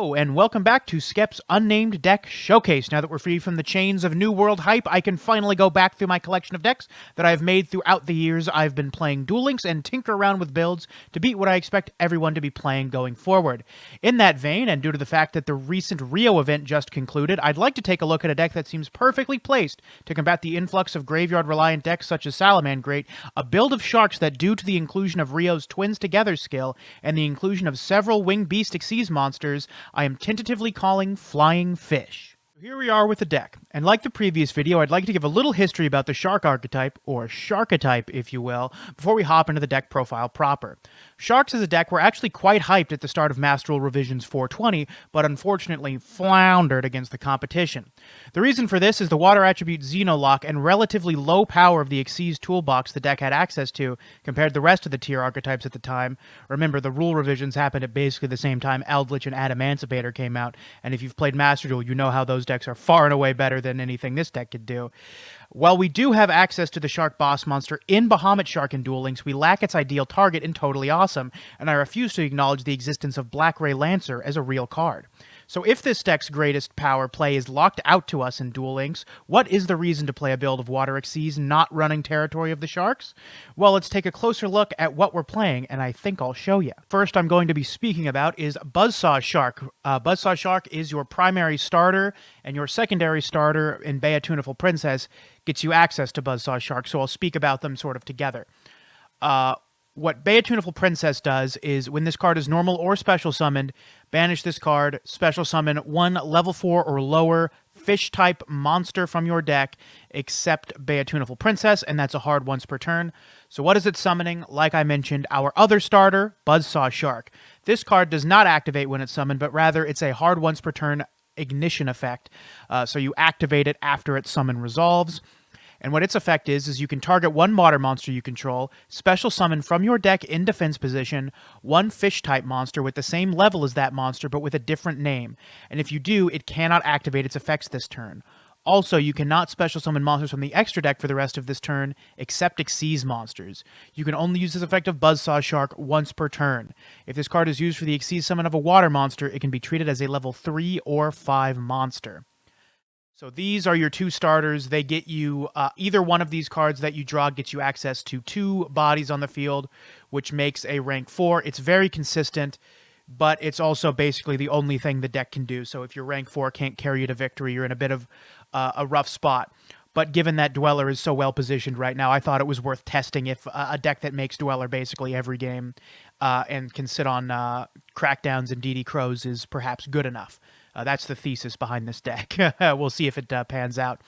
Hello, and welcome back to Skep's Unnamed Deck Showcase. Now that we're free from the chains of New World hype, I can finally go back through my collection of decks that I've made throughout the years I've been playing Duel Links and tinker around with builds to beat what I expect everyone to be playing going forward. In that vein, and due to the fact that the recent Rio event just concluded, I'd like to take a look at a deck that seems perfectly placed to combat the influx of graveyard-reliant decks such as Salamangreat, a build of sharks that, due to the inclusion of Rio's Twins Together skill and the inclusion of several Winged Beast Xyz monsters, I am tentatively calling Flying Fish. Here we are with the deck, and like the previous video, I'd like to give a little history about the Shark archetype, or Sharketype if you will, before we hop into the deck profile proper. Sharks as a deck were actually quite hyped at the start of Master Rule Revisions 420, but unfortunately floundered against the competition. The reason for this is the water attribute Xenolock and relatively low power of the Xyz toolbox the deck had access to compared to the rest of the tier archetypes at the time. Remember, the rule revisions happened at basically the same time Eldritch and Adamancipator came out, and if you've played Master Duel, you know how those decks are far and away better than anything this deck could do. While we do have access to the Shark boss monster in Bahamut Shark in Duel Links, we lack its ideal target in Totally Awesome, and I refuse to acknowledge the existence of Black Ray Lancer as a real card. So if this deck's greatest power play is locked out to us in Duel Links, what is the reason to play a build of Water Xyz not running Territory of the Sharks? Well, let's take a closer look at what we're playing, and I think I'll show you. First I'm going to be speaking about is Buzzsaw Shark. Buzzsaw Shark is your primary starter, and your secondary starter in Bea Tuneful Princess gets you access to Buzzsaw Shark, so I'll speak about them sort of together. What Bea Tuneful Princess does is, when this card is normal or special summoned, banish this card, special summon one level 4 or lower fish-type monster from your deck, except Bea Tuneful Princess, and that's a hard once per turn. So what is it summoning? Like I mentioned, our other starter, Buzzsaw Shark. This card does not activate when it's summoned, but rather it's a hard once per turn ignition effect, so you activate it after its summon resolves. And what its effect is you can target one water monster you control, special summon from your deck in defense position, one fish-type monster with the same level as that monster but with a different name. And if you do, it cannot activate its effects this turn. Also, you cannot special summon monsters from the extra deck for the rest of this turn, except Xyz monsters. You can only use this effect of Buzzsaw Shark once per turn. If this card is used for the Xyz summon of a water monster, it can be treated as a level 3 or 5 monster. So these are your two starters. They get you, either one of these cards that you draw gets you access to 2 bodies on the field, which makes a rank 4. It's very consistent, but it's also basically the only thing the deck can do. So if your rank 4 can't carry you to victory, you're in a bit of a rough spot. But given that Dweller is so well positioned right now, I thought it was worth testing if a deck that makes Dweller basically every game and can sit on Crackdowns and DD Crows is perhaps good enough. That's the thesis behind this deck. We'll see if it pans out.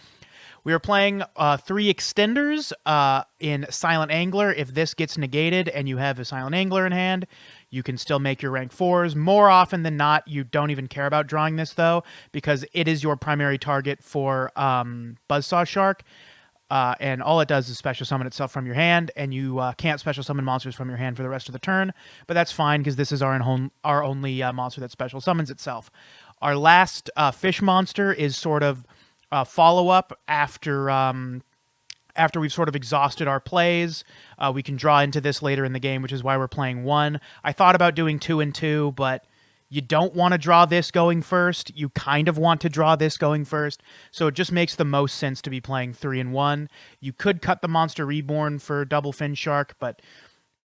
We are playing 3 extenders in Silent Angler. If this gets negated and you have a Silent Angler in hand, you can still make your rank 4s. More often than not, you don't even care about drawing this, though, because it is your primary target for Buzzsaw Shark. And all it does is special summon itself from your hand, and you can't special summon monsters from your hand for the rest of the turn. But that's fine, because this is our only monster that special summons itself. Our last fish monster is sort of a follow-up after we've sort of exhausted our plays. We can draw into this later in the game, which is why we're playing 1. I thought about doing 2 and 2, but you don't want to draw this going first. You kind of want to draw this going first. So it just makes the most sense to be playing 3 and 1. You could cut the Monster Reborn for Double Fin Shark, but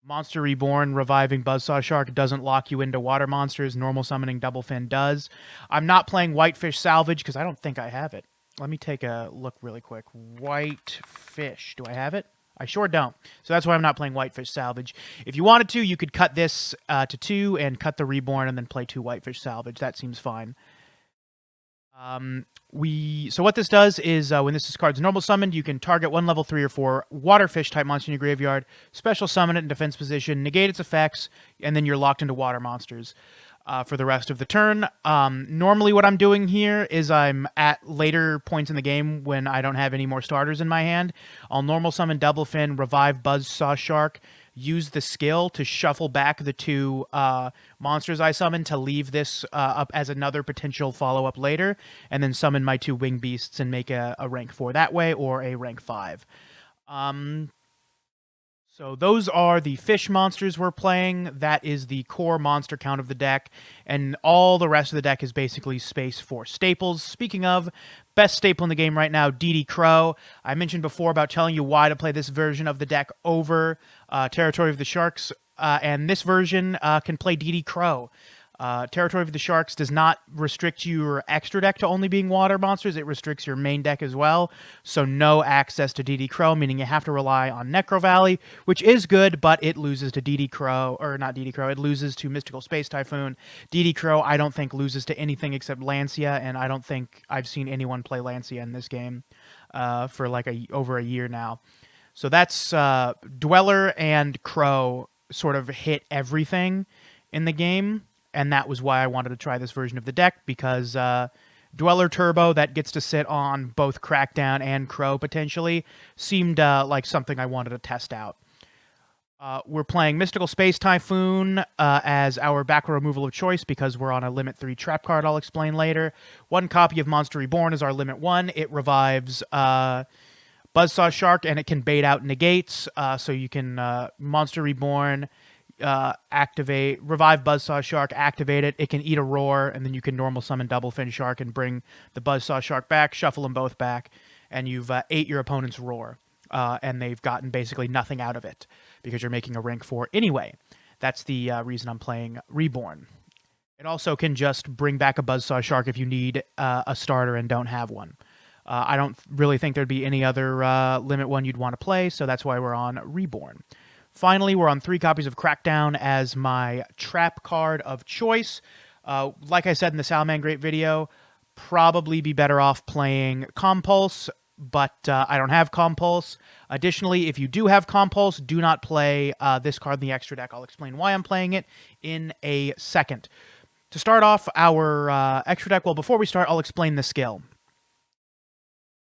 Monster Reborn reviving Buzzsaw Shark doesn't lock you into water monsters. Normal summoning Double Fin does. I'm not playing Whitefish Salvage because I don't think I have it. Let me take a look really quick. Whitefish. Do I have it? I sure don't. So that's why I'm not playing Whitefish Salvage. If you wanted to, you could cut this to 2 and cut the Reborn and then play 2 Whitefish Salvage. That seems fine. So what this does is when this card's normal summoned, you can target one level 3 or 4 water fish type monster in your graveyard, special summon it in defense position, negate its effects, and then you're locked into water monsters for the rest of the turn. Normally what I'm doing here is I'm at later points in the game when I don't have any more starters in my hand. I'll normal summon Double Fin, revive Buzzsaw Shark, use the skill to shuffle back the 2 monsters I summon to leave this up as another potential follow-up later, and then summon my 2 Winged Beasts and make a rank 4 that way, or a rank 5. So those are the fish monsters we're playing. That is the core monster count of the deck, and all the rest of the deck is basically space for staples. Speaking of, best staple in the game right now, DD Crow. I mentioned before about telling you why to play this version of the deck over Territory of the Sharks, and this version can play DD Crow. Territory of the Sharks does not restrict your extra deck to only being water monsters. It restricts your main deck as well. So no access to DD Crow, meaning you have to rely on Necro Valley, which is good, but it loses to DD Crow, or not DD Crow, it loses to Mystical Space Typhoon. DD Crow, I don't think, loses to anything except Lancia, and I don't think I've seen anyone play Lancia in this game for like over a year now. So that's Dweller and Crow sort of hit everything in the game. And that was why I wanted to try this version of the deck, because Dweller Turbo, that gets to sit on both Crackdown and Crow, potentially, seemed like something I wanted to test out. We're playing Mystical Space Typhoon as our back row removal of choice, because we're on a Limit 3 trap card I'll explain later. One copy of Monster Reborn is our Limit 1. It revives Buzzsaw Shark, and it can bait out negates, so you can Monster Reborn... revive Buzzsaw Shark, activate it. It can eat a roar, and then you can normal summon Double Fin Shark and bring the Buzzsaw Shark back, shuffle them both back, and you've ate your opponent's roar. And they've gotten basically nothing out of it because you're making a rank 4 anyway. That's the reason I'm playing Reborn. It also can just bring back a Buzzsaw Shark if you need a starter and don't have one. I don't really think there'd be any other Limit 1 you'd want to play, so that's why we're on Reborn. Finally, we're on 3 copies of Crackdown as my trap card of choice. Like I said in the Salamangreat video, probably be better off playing Compulse, but I don't have Compulse. Additionally, if you do have Compulse, do not play this card in the extra deck. I'll explain why I'm playing it in a second. To start off our extra deck, well, before we start, I'll explain the skill.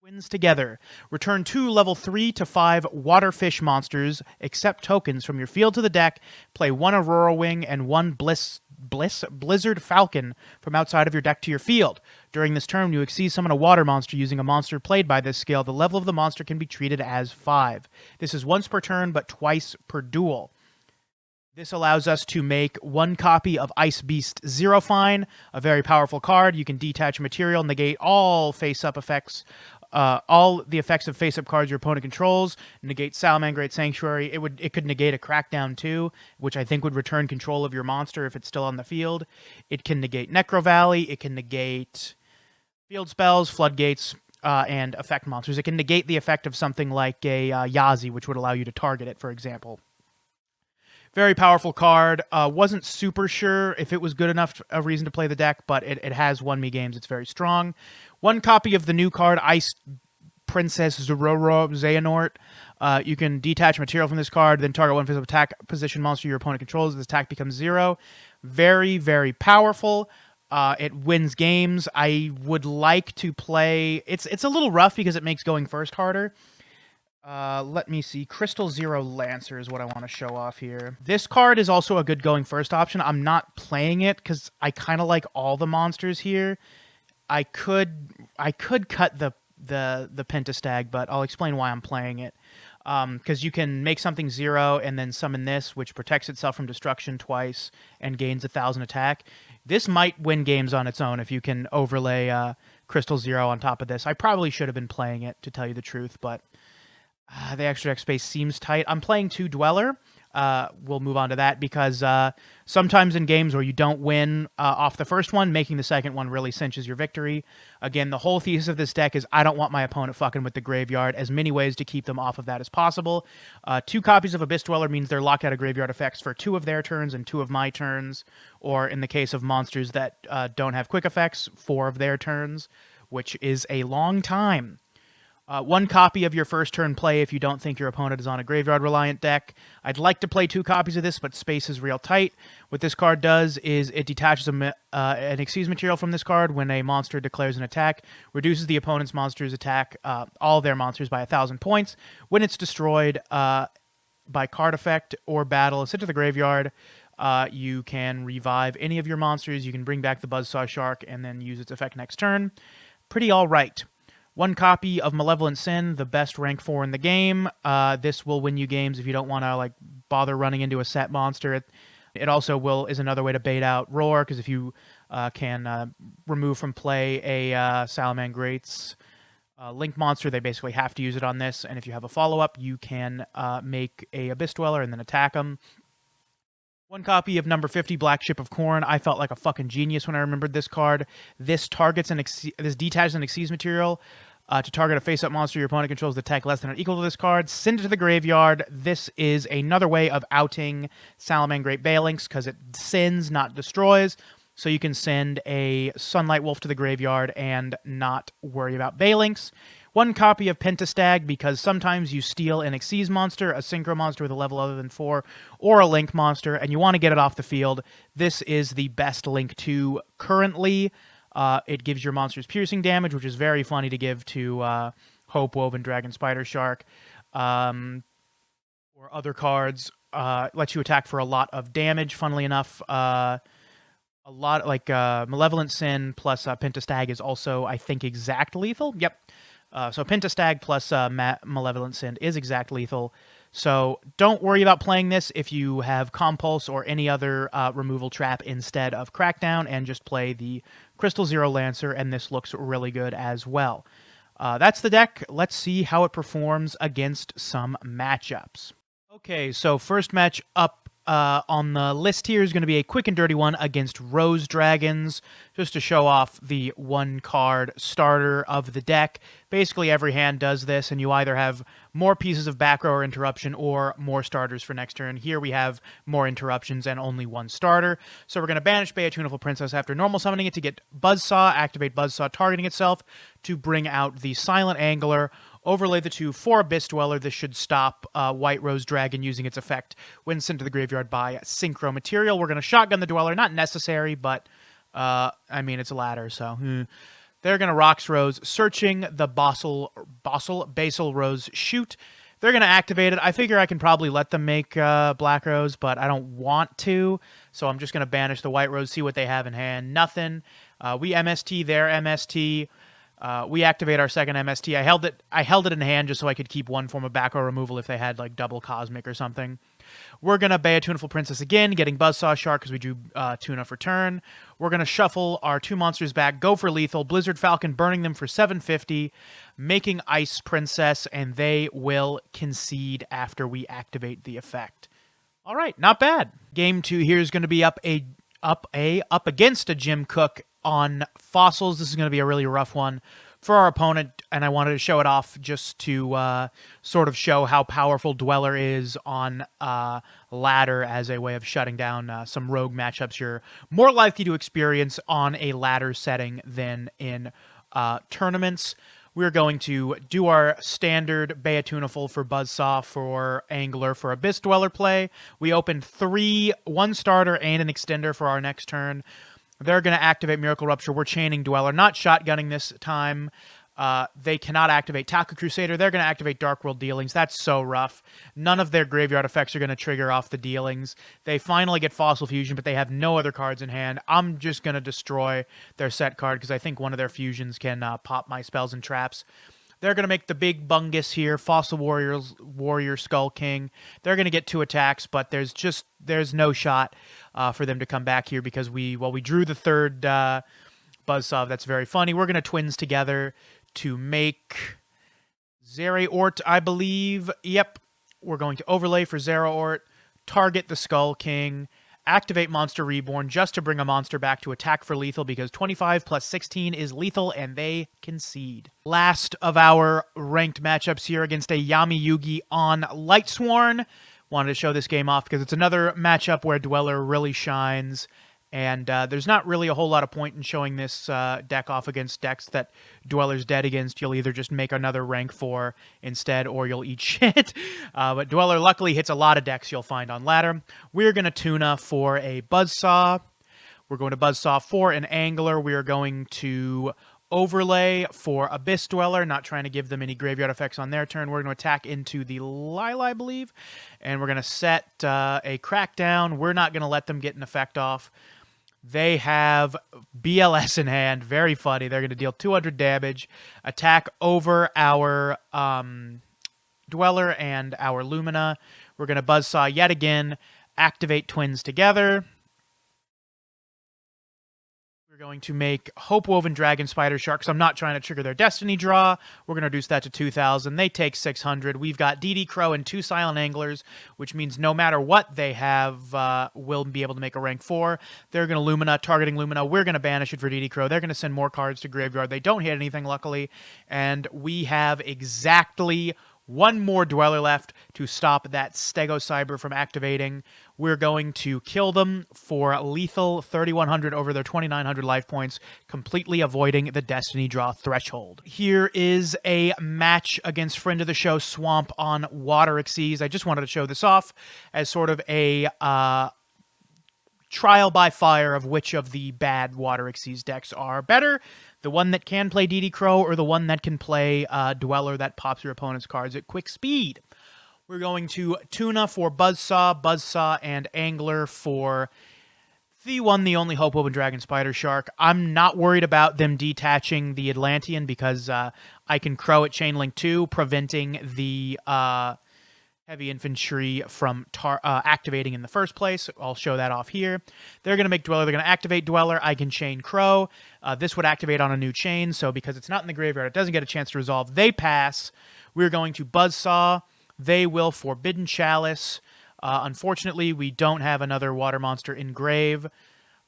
Twins together. Return 2 level 3 to 5 water fish monsters, accept tokens from your field to the deck, play 1 Aurora Wing and 1 Blizzard Falcon from outside of your deck to your field. During this turn, you exceed summon a water monster using a monster played by this skill. The level of the monster can be treated as 5. This is once per turn, but twice per duel. This allows us to make 1 copy of Ice Beast Xerophine, a very powerful card. You can detach material, negate all face-up effects, all the effects of face-up cards your opponent controls, negate Salamangreat Sanctuary. It could negate a Crackdown too, which I think would return control of your monster if it's still on the field. It can negate Necro Valley. It can negate field spells, floodgates, and effect monsters. It can negate the effect of something like a Yazi, which would allow you to target it, for example. Very powerful card. Wasn't super sure if it was good enough a reason to play the deck, but it has won me games. It's very strong. 1 copy of the new card, Ice Princess Zororo Xehanort. You can detach material from this card, then target 1 physical attack position monster your opponent controls. This attack becomes 0. Very, very powerful. It wins games. I would like to play... It's a little rough because it makes going first harder. Let me see. Crystal Zero Lancer is what I want to show off here. This card is also a good going first option. I'm not playing it because I kind of like all the monsters here. I could cut the Pentastag, but I'll explain why I'm playing it. Because you can make something 0 and then summon this, which protects itself from destruction twice and gains 1,000 attack. This might win games on its own if you can overlay Crystal Zero on top of this. I probably should have been playing it, to tell you the truth, but... the extra deck space seems tight. I'm playing 2 Dweller. We'll move on to that because sometimes in games where you don't win off the first one, making the second one really cinches your victory. Again, the whole thesis of this deck is I don't want my opponent fucking with the graveyard. As many ways to keep them off of that as possible. 2 copies of Abyss Dweller means they're locked out of graveyard effects for 2 of their turns and 2 of my turns. Or in the case of monsters that don't have quick effects, 4 of their turns, which is a long time. 1 copy of your first turn play if you don't think your opponent is on a graveyard-reliant deck. I'd like to play 2 copies of this, but space is real tight. What this card does is it detaches an Xyz material from this card when a monster declares an attack, reduces the opponent's monster's attack, all their monsters, by 1,000 points. When it's destroyed by card effect or battle, sent to the graveyard, you can revive any of your monsters. You can bring back the Buzzsaw Shark and then use its effect next turn. Pretty all right. 1 copy of Malevolent Sin, the best rank 4 in the game. This will win you games if you don't want to like bother running into a set monster. It also is another way to bait out Roar, because if you can remove from play a Salamangrate's Link monster, they basically have to use it on this, and if you have a follow-up, you can make a Abyss Dweller and then attack them. 1 copy of number 50, Black Ship of Corn. I felt like a fucking genius when I remembered this card. This detaches an Xyz material to target a face-up monster your opponent controls with attack less than or equal to this card. Send it to the graveyard. This is another way of outing Salamangrate Balinx, because it sends, not destroys. So you can send a Sunlight Wolf to the graveyard and not worry about Balinx. 1 copy of Pentastag, because sometimes you steal an Xyz monster, a Synchro monster with a level other than 4, or a Link monster, and you want to get it off the field. This is the best Link 2 currently. It gives your monsters piercing damage, which is very funny to give to Hope, Woven, Dragon, Spider, Shark, or other cards. Lets you attack for a lot of damage, funnily enough. A lot like Malevolent Sin plus Pentastag is also, I think, exact lethal. Yep. So Pentastag plus Malevolent Sin is exact lethal. So don't worry about playing this if you have Compulse or any other removal trap instead of Crackdown, and just play the Crystal Zero Lancer, and this looks really good as well. That's the deck. Let's see how it performs against some matchups. Okay, so first match up on the list here is going to be a quick and dirty one against Rose Dragons, just to show off the 1-card starter of the deck. Basically, every hand does this, and you either have more pieces of back row or interruption, or more starters for next turn. Here we have more interruptions and only 1 starter. So we're going to banish Bea Tuneful Princess after normal summoning it to get Buzzsaw, activate Buzzsaw targeting itself to bring out the Silent Angler. Overlay the 2 for Abyss Dweller. This should stop White Rose Dragon using its effect when sent to the graveyard by Synchro Material. We're going to shotgun the Dweller. Not necessary, but I mean, it's a ladder, so... They're going to Rocks Rose, searching the Basal Rose Shoot. They're going to activate it. I figure I can probably let them make Black Rose, but I don't want to, so I'm just going to banish the White Rose, see what they have in hand. Nothing. We MST their MST. We activate our second MST. I held it in hand just so I could keep 1 form of back row removal if they had like double Cosmic or something. We're going to Bea Tuneful Princess again, getting Buzzsaw Shark because we drew Tuna for turn. We're going to shuffle our 2 monsters back, go for lethal, Blizzard Falcon, burning them for 750, making Ice Princess, and they will concede after we activate the effect. All right, not bad. Game 2 here is going to be up against a Jim Cook on Fossils. This is going to be a really rough one for our opponent, and I wanted to show it off just to sort of show how powerful Dweller is on ladder as a way of shutting down some rogue matchups you're more likely to experience on a ladder setting than in tournaments. We're going to do our standard Bea Tuneful for Buzzsaw for Angler for Abyss Dweller play. We open 3, 1 starter and an extender for our next turn. They're going to activate Miracle Rupture. We're chaining Dweller, not shotgunning this time. They cannot activate Taka Crusader. They're going to activate Dark World Dealings. That's so rough. None of their graveyard effects are going to trigger off the dealings. They finally get Fossil Fusion, but they have no other cards in hand. I'm just going to destroy their set card because I think one of their fusions can pop my spells and traps. They're going to make the big bungus here, Fossil Warrior, Skull King. They're going to get 2 attacks, but there's no shot for them to come back here because we drew the 3rd Buzzsaw. That's very funny. We're going to twins together to make Zeraort, I believe. Yep. We're going to overlay for Zeraort, target the Skull King, activate Monster Reborn just to bring a monster back to attack for lethal because 25 plus 16 is lethal and they concede. Last of our ranked matchups here against a Yami Yugi on Lightsworn. Wanted to show this game off because it's another matchup where Dweller really shines. And there's not really a whole lot of point in showing this deck off against decks that Dweller's dead against. You'll either just make another rank 4 instead, or you'll eat shit. But Dweller luckily hits a lot of decks you'll find on ladder. We're going to Tuna for a Buzzsaw. We're going to Buzzsaw for an Angler. We are going to overlay for Abyss Dweller, not trying to give them any graveyard effects on their turn. We're going to attack into the Lila, I believe. And we're going to set a Crackdown. We're not going to let them get an effect off. They have BLS in hand. Very funny. They're going to deal 200 damage, attack over our Dweller and our Lumina. We're going to Buzzsaw yet again, activate Twins together. We're going to make Hope-Woven Dragon Spider Shark, because I'm not trying to trigger their Destiny draw. We're going to reduce that to 2,000. They take 600. We've got DD Crow and 2 Silent Anglers, which means no matter what they have, we'll be able to make a rank 4. They're going to Lumina, targeting Lumina. We're going to banish it for DD Crow. They're going to send more cards to Graveyard. They don't hit anything, luckily. And we have exactly one more Dweller left to stop that Stego Cyber from activating. We're going to kill them for lethal 3,100 over their 2,900 life points, completely avoiding the Destiny draw threshold. Here is a match against friend of the show, Swamp, on Water Xyz. I just wanted to show this off as sort of a trial by fire of which of the bad Water Xyz decks are better. The one that can play DD Crow or the one that can play Dweller that pops your opponent's cards at quick speed. We're going to Tuna for Buzzsaw, and Angler for the one, the only Hope-Woven Dragon Spider Shark. I'm not worried about them detaching the Atlantean because I can Crow at Chainlink 2, preventing the heavy infantry from activating in the first place. I'll show that off here. They're going to make Dweller. They're going to activate Dweller. I can chain Crow. This would activate on a new chain, so because it's not in the graveyard, it doesn't get a chance to resolve. They pass. We're going to Buzzsaw. They will Forbidden Chalice. Unfortunately, we don't have another water monster in grave,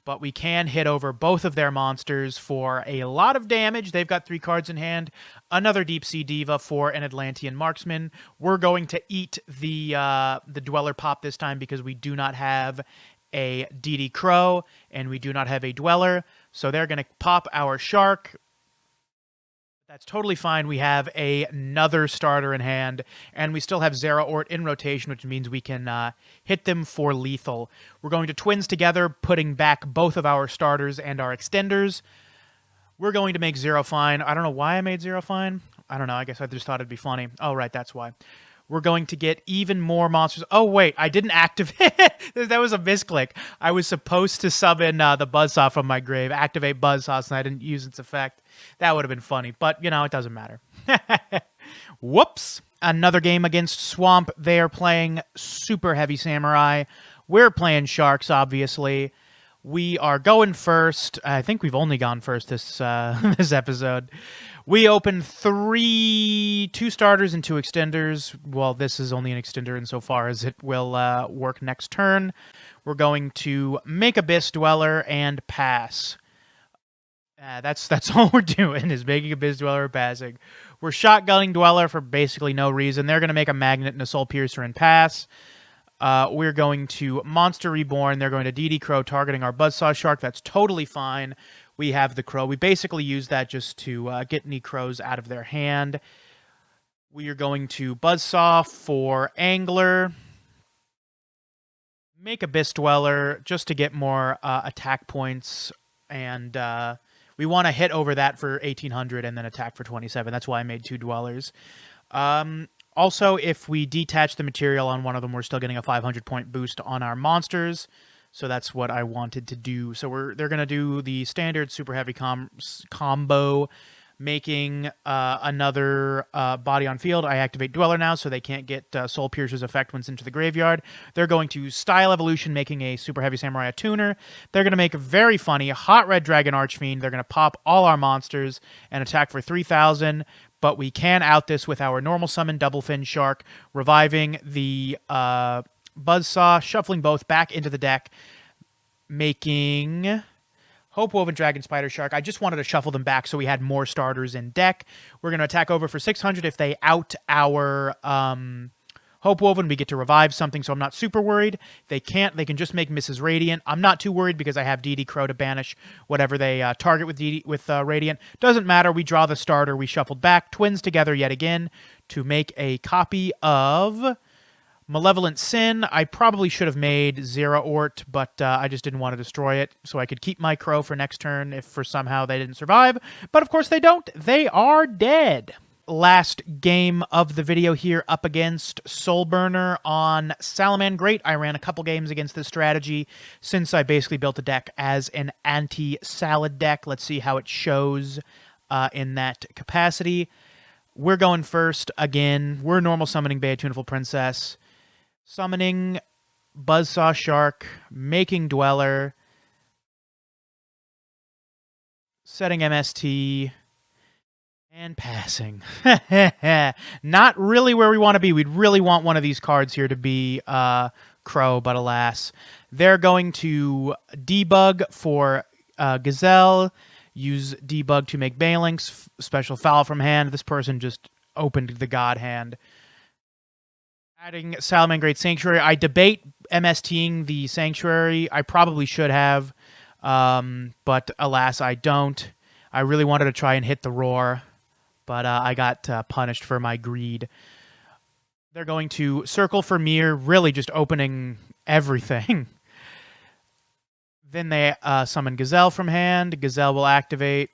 but we can hit over both of their monsters for a lot of damage. They've got 3 cards in hand. Another Deep Sea Diva for an Atlantean Marksman. We're going to eat the Dweller pop this time because we do not have a DD Crow and we do not have a Dweller. So they're going to pop our Shark. That's totally fine. We have another starter in hand, and we still have Zera Ort in rotation, which means we can hit them for lethal. We're going to Twins together, putting back both of our starters and our extenders. We're going to make Zero fine. I don't know why I made Zero fine. I don't know. I guess I just thought it'd be funny. Oh, right, that's why. We're going to get even more monsters. Oh, wait, I didn't activate. That was a misclick. I was supposed to summon the Buzzsaw from my grave, activate Buzzsaw, and I didn't use its effect. That would have been funny, but, you know, it doesn't matter. Whoops. Another game against Swamp. They are playing Super Heavy Samurai. We're playing Sharks, obviously. We are going first. I think we've only gone first this this episode. We opened 2 starters and 2 extenders. Well, this is only an extender insofar as it will work next turn. We're going to make Abyss Dweller and pass. That's all we're doing is making Abyss Dweller and passing. We're shotgunning Dweller for basically no reason. They're going to make a Magnet and a Soul Piercer and pass. We're going to Monster Reborn. They're going to DD Crow, targeting our Buzzsaw Shark. That's totally fine. We have the Crow. We basically use that just to get any Crows out of their hand. We are going to Buzzsaw for Angler. Make Abyss Dweller just to get more attack points. And we want to hit over that for 1,800 and then attack for 27. That's why I made 2 Dwellers. Also, if we detach the material on one of them, we're still getting a 500-point boost on our monsters. So that's what I wanted to do. So they're going to do the standard super heavy combo, making another body on field. I activate Dweller now, so they can't get Soul Piercer's effect once into the graveyard. They're going to Style Evolution, making a super heavy samurai a tuner. They're going to make a very funny Hot Red Dragon Archfiend. They're going to pop all our monsters and attack for 3,000. But we can out this with our normal summon Double Fin Shark, reviving the Buzzsaw, shuffling both back into the deck, making Hope-Woven Dragon Spider Shark. I just wanted to shuffle them back so we had more starters in deck. We're going to attack over for 600. If they out our Hope-Woven, we get to revive something, so I'm not super worried. They can't. They can just make Mrs. Radiant. I'm not too worried because I have DD Crow to banish whatever they target with Radiant. Doesn't matter. We draw the starter. We shuffled back. Twins together yet again to make a copy of Malevolent Sin. I probably should have made Zera Ort, but I just didn't want to destroy it, so I could keep my Crow for next turn if for somehow they didn't survive. But of course they don't. They are dead. Last game of the video here up against Soulburner on Salamangreat. I ran a couple games against this strategy since I basically built a deck as an anti-salad deck. Let's see how it shows in that capacity. We're going first again. We're normal summoning Beatuniful Princess, summoning Buzzsaw Shark, making Dweller, setting MST, and passing. Not really where we want to be. We'd really want one of these cards here to be Crow, but alas. They're going to debug for Gazelle, use debug to make Balinks, special foul from hand. This person just opened the God hand. Adding Salamangreat Sanctuary. I debate MSTing the Sanctuary. I probably should have, but alas, I don't. I really wanted to try and hit the Roar, but I got punished for my greed. They're going to circle for Mir, really just opening everything. Then they summon Gazelle from hand. Gazelle will activate.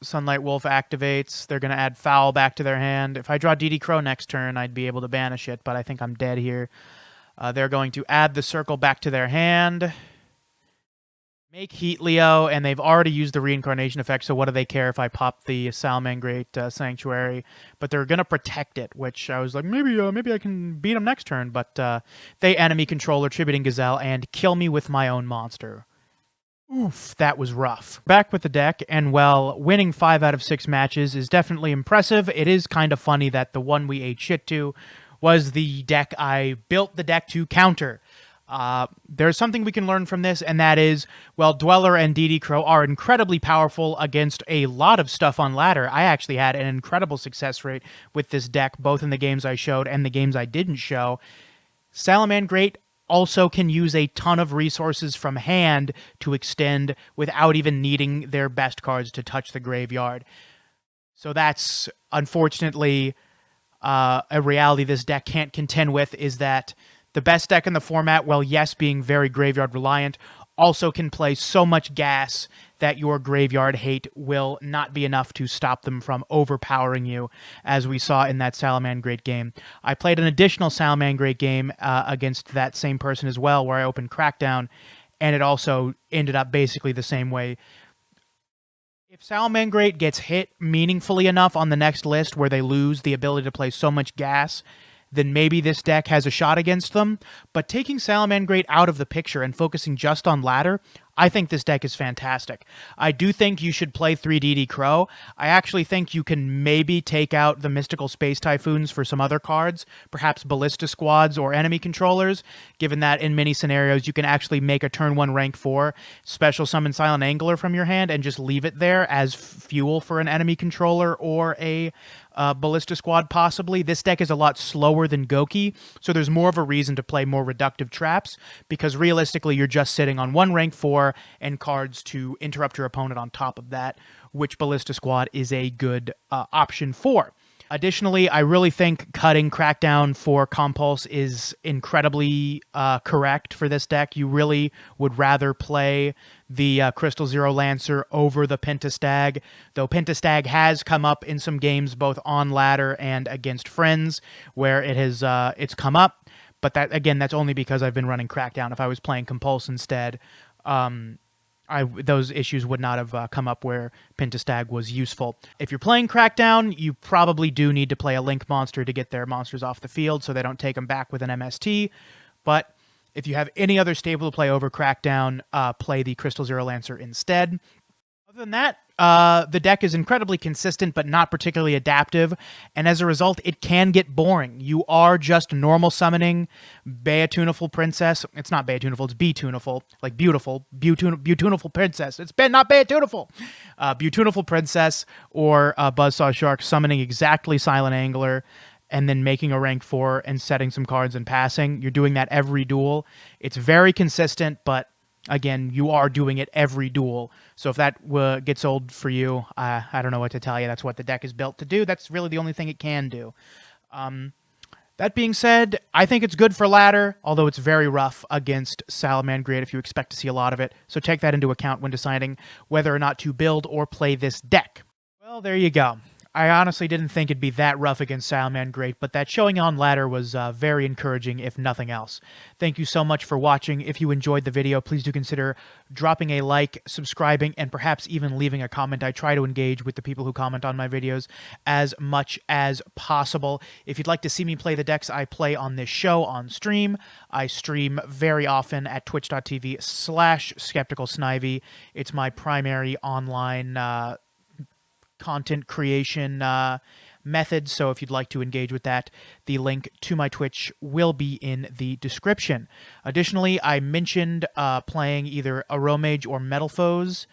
Sunlight Wolf activates. They're going to add Foul back to their hand. If I draw DD Crow next turn, I'd be able to banish it, but I think I'm dead here. They're going to add the circle back to their hand. Make Heat Leo, and they've already used the reincarnation effect, so what do they care if I pop the Salamangreat Sanctuary? But they're going to protect it, which I was like, maybe I can beat them next turn, but they enemy controller, tributing Gazelle, and kill me with my own monster. Oof, that was rough. Back with the deck, and well, winning 5 out of 6 matches is definitely impressive. It is kind of funny that the one we ate shit to was the deck I built the deck to counter. There's something we can learn from this, and that is, well, Dweller and DD Crow are incredibly powerful against a lot of stuff on ladder. I actually had an incredible success rate with this deck, both in the games I showed and the games I didn't show. Salamangreat also can use a ton of resources from hand to extend without even needing their best cards to touch the graveyard. So that's, unfortunately, a reality this deck can't contend with, is that the best deck in the format, well, yes, being very graveyard reliant, also can play so much gas that your graveyard hate will not be enough to stop them from overpowering you, as we saw in that Salamangreat game. I played an additional Salamangreat game against that same person as well, where I opened Crackdown, and it also ended up basically the same way. If Salamangreat gets hit meaningfully enough on the next list where they lose the ability to play so much gas, then maybe this deck has a shot against them. But taking Salamangreat out of the picture and focusing just on ladder, I think this deck is fantastic. I do think you should play 3DD Crow. I actually think you can maybe take out the Mystical Space Typhoons for some other cards, perhaps Ballista Squads or enemy controllers, given that in many scenarios you can actually make a turn 1 rank 4 special summon Silent Angler from your hand and just leave it there as fuel for an enemy controller or a Ballista Squad possibly. This deck is a lot slower than Goki, so there's more of a reason to play more reductive traps, because realistically you're just sitting on 1 rank 4 and cards to interrupt your opponent on top of that, which Ballista Squad is a good option for. Additionally, I really think cutting Crackdown for Compulse is incredibly correct for this deck. You really would rather play the Crystal Zero Lancer over the Pentastag, though Pentastag has come up in some games both on ladder and against friends where it has it's come up, but that again, that's only because I've been running Crackdown. If I was playing Compulse instead, those issues would not have come up where Pentastag was useful. If you're playing Crackdown, you probably do need to play a Link monster to get their monsters off the field so they don't take them back with an MST, but if you have any other stable to play over Crackdown, play the Crystal Zero Lancer instead. Other than that, the deck is incredibly consistent, but not particularly adaptive, and as a result, it can get boring. You are just normal summoning Beatuniful Princess. It's not Beatuniful, it's Beatuniful, like beautiful, Beatuniful Princess. It's not Beatuniful. Beatuniful Princess or Buzzsaw Shark summoning exactly Silent Angler, and then making a rank 4 and setting some cards and passing. You're doing that every duel. It's very consistent, but again, you are doing it every duel. So if that gets old for you, I don't know what to tell you. That's what the deck is built to do. That's really the only thing it can do. That being said, I think it's good for ladder, although it's very rough against Salamangreat if you expect to see a lot of it. So take that into account when deciding whether or not to build or play this deck. Well, there you go. I honestly didn't think it'd be that rough against Salman Great, but that showing on ladder was very encouraging, if nothing else. Thank you so much for watching. If you enjoyed the video, please do consider dropping a like, subscribing, and perhaps even leaving a comment. I try to engage with the people who comment on my videos as much as possible. If you'd like to see me play the decks I play on this show on stream, I stream very often at twitch.tv/skepticalsnivy. It's my primary online content creation method, so if you'd like to engage with that, the link to my Twitch will be in the description. Additionally, I mentioned playing either Aromage or Metal Foes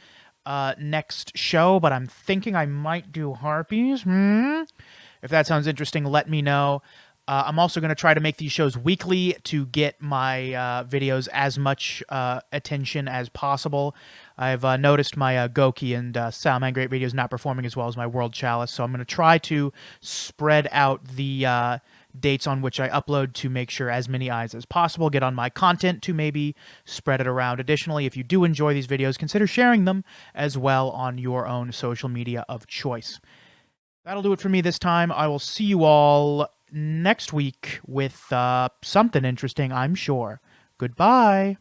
next show, but I'm thinking I might do Harpies. If that sounds interesting, let me know. I'm also going to try to make these shows weekly to get my videos as much attention as possible. I've noticed my Goki and Salman Great videos not performing as well as my World Chalice, so I'm going to try to spread out the dates on which I upload to make sure as many eyes as possible get on my content to maybe spread it around. Additionally, if you do enjoy these videos, consider sharing them as well on your own social media of choice. That'll do it for me this time. I will see you all next week with something interesting, I'm sure. Goodbye.